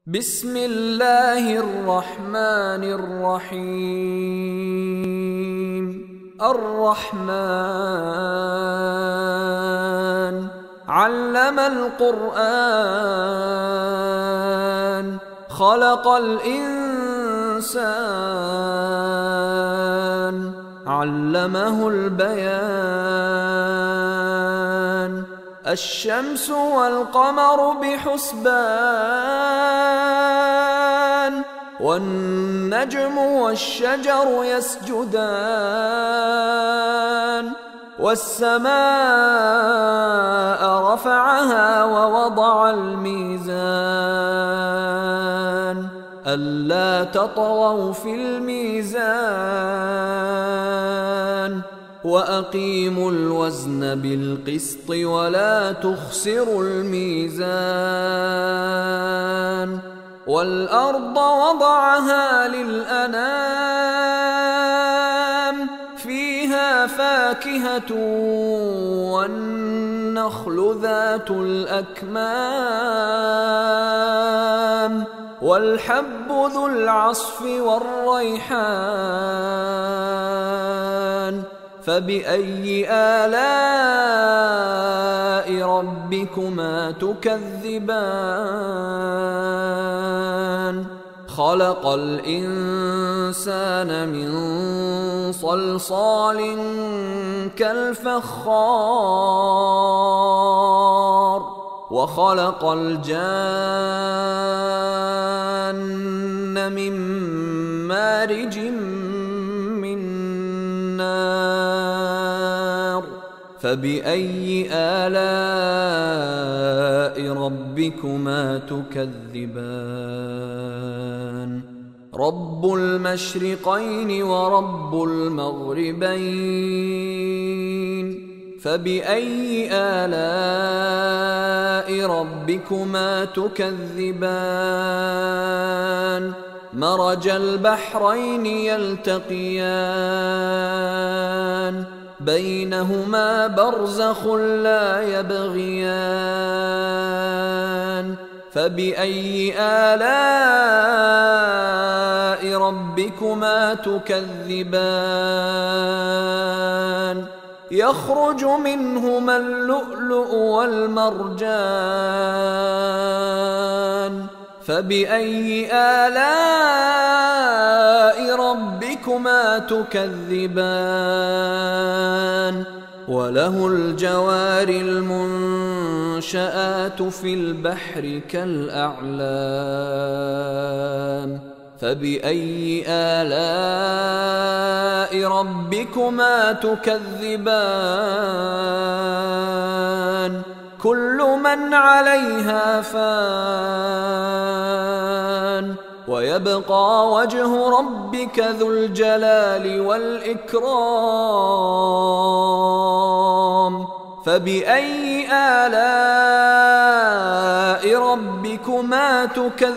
بسم الله الرحمن الرحيم. الرحمن علم القرآن خلق الإنسان علمه البيان. الشمس والقمر بحسبان والنجم والشجر يسجدان. والسماء رفعها ووضع الميزان ألا تطغوا في الميزان وأقيموا الوزن بالقسط ولا تخسروا الميزان. والأرض وضعها للأنام فيها فاكهة والنخل ذات الأكمام والحب ذو العصف والريحان. فبأي آلاء ربكما تكذبان؟ خلق الإنسان من صلصال كالفخار وخلق الجان من مارج من نار. فبأي آلاء ربكما تكذبان؟ رب المشرقين ورب المغربين. فبأي آلاء ربكما تكذبان؟ مرج البحرين يلتقيان بينهما برزخ لا يبغيان. فبأي آلاء ربكما تكذبان؟ يخرج منهما اللؤلؤ والمرجان. فبأي آلاء ربكما تكذبان؟ وله الجوار المنشآت في البحر كالأعلام. فبأي آلاء ربكما تكذبان؟ كل من عليها فان ويبقى وجه ربك ذو الجلال والإكرام. فبأي آلاء ربكما تكذبان؟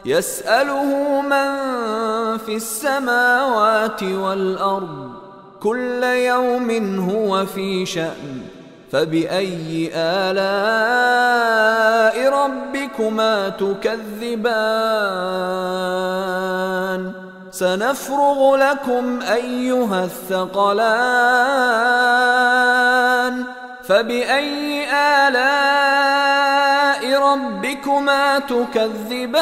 يسأله من في السماوات والأرض كل يوم هو في شأن. فبأي آلاء ربكما تكذبان؟ سنفرغ لكم أيها الثقلان. فبأي آلاء ربكما تكذبان؟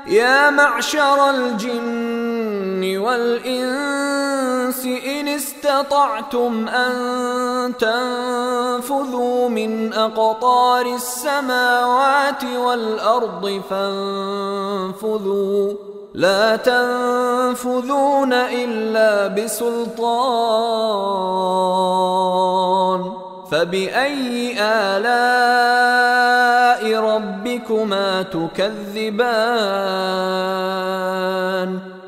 يا معشر الجن والإنس إن استطعتم أن تنفذوا من أقطار السماوات والأرض فانفذوا لا تنفذون إلا بسلطان. فبأي آلاء ربكما تكذبان؟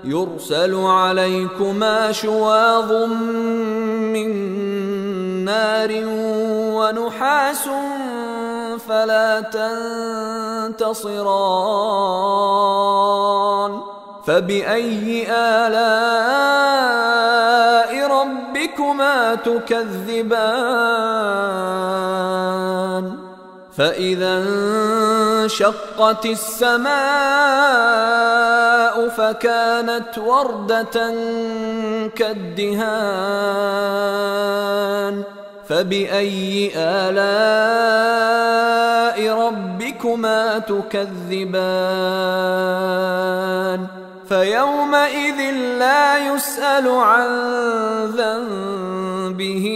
يرسل عليكما شواظ من نار ونحاس فلا تنتصران. فبأي آلاء ربكما تكذبان فإذا انشقت السماء فكانت وردة كالدهان فبأي آلاء ربكما تكذبان فيومئذ لا يسأل عن ذنبه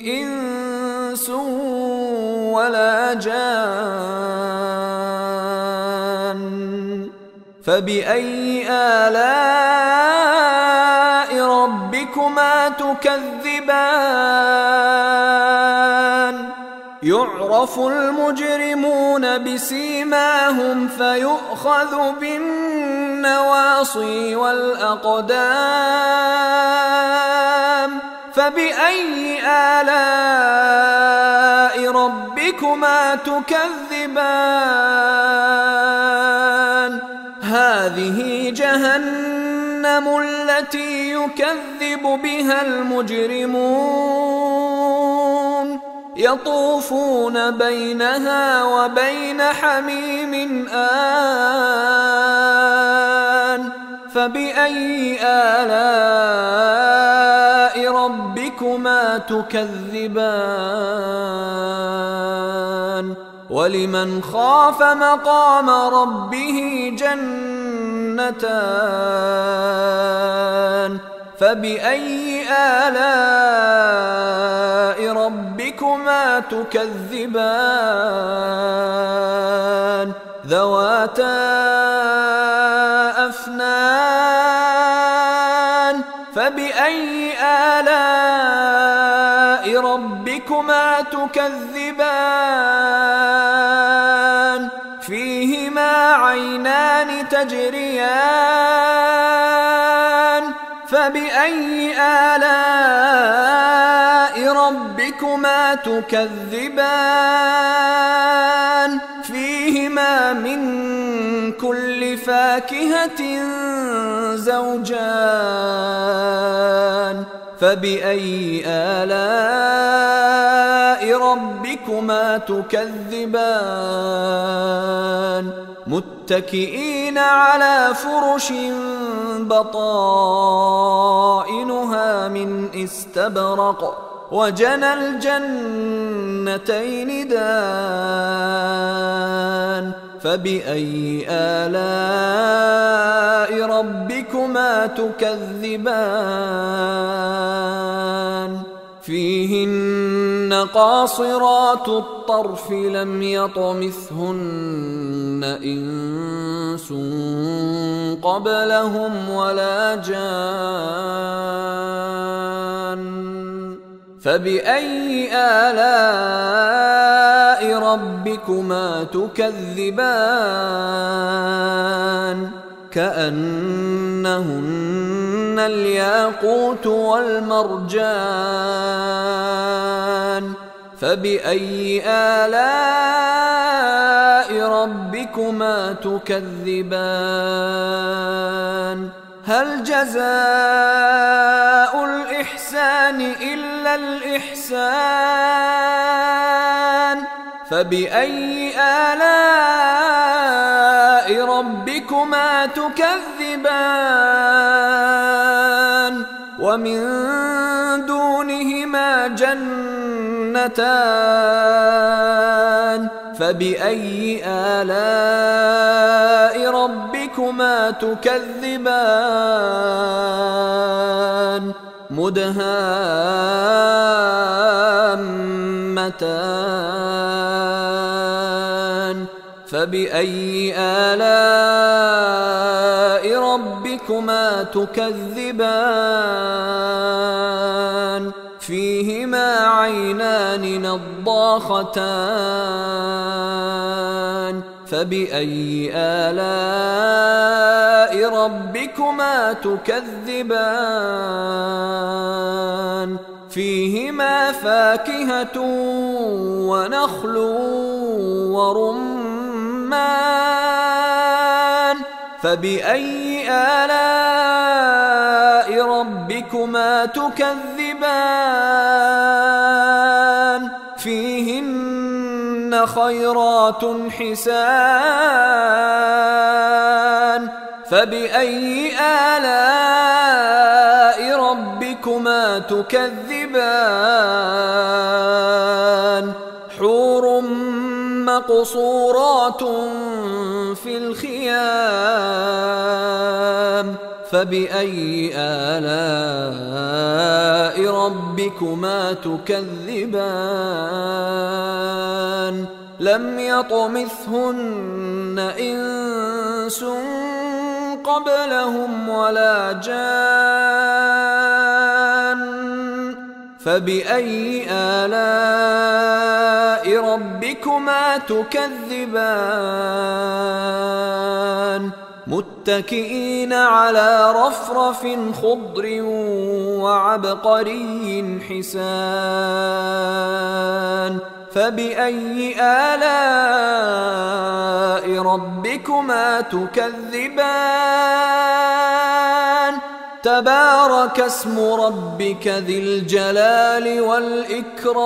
إنس ولا جان فبأي آلاء ربكما تكذبان يعرف المجرمون بسيماهم فيؤخذ بالنواصي والأقدام فبأي آلاء ربكما تكذبان هذه جهنم التي يكذب بها المجرمون يطوفون بينها وبين حميم آن فبأي آلاء ربكما تكذبان ولمن خاف مقام ربه جنتان فبأي آلاء ربكما تكذبان ذواتا أفنان فبأي آلاء ربكما تكذبان فيهما عينان تجريان فبأي آلاء ربكما تكذبان فيهما من كل فاكهة زوجان فبأي آلاء ربكما تكذبان متكئين على فرش بطائنها من استبرق وجنى الجنتين دان فبأي آلاء ربكما تكذبان فيهن قاصرات الطرف لم يطمثهن إنس قبلهم ولا جان فبأي آلاء ربكما تكذبان كأنهن الياقوت والمرجان فبأي آلاء ربكما تكذبان هل جزاء الإحسان إلا الإحسان فبأي آلاء ربكما تكذبان ومن دونهما جنتان فبأي آلاء ربكما تكذبان مدهامتان فبأي آلاء ربكما تكذبان فيهما عينان نضاختان فبأي آلاء ربكما تكذبان فيهما فاكهة ونخل ورمان فبأي آلاء ربكما تكذبان فيهن فيهن خيرات حسان فبأي آلاء ربكما تكذبان حور مقصورات في الخيام فبأي آلاء ربكما تكذبان لم يطمثهن إنس قبلهم ولا جان فبأي آلاء ربكما تكذبان متكئين على رفرف خضر وعبقري حسان فبأي آلاء ربكما تكذبان تبارك اسم ربك ذي الجلال والإكرام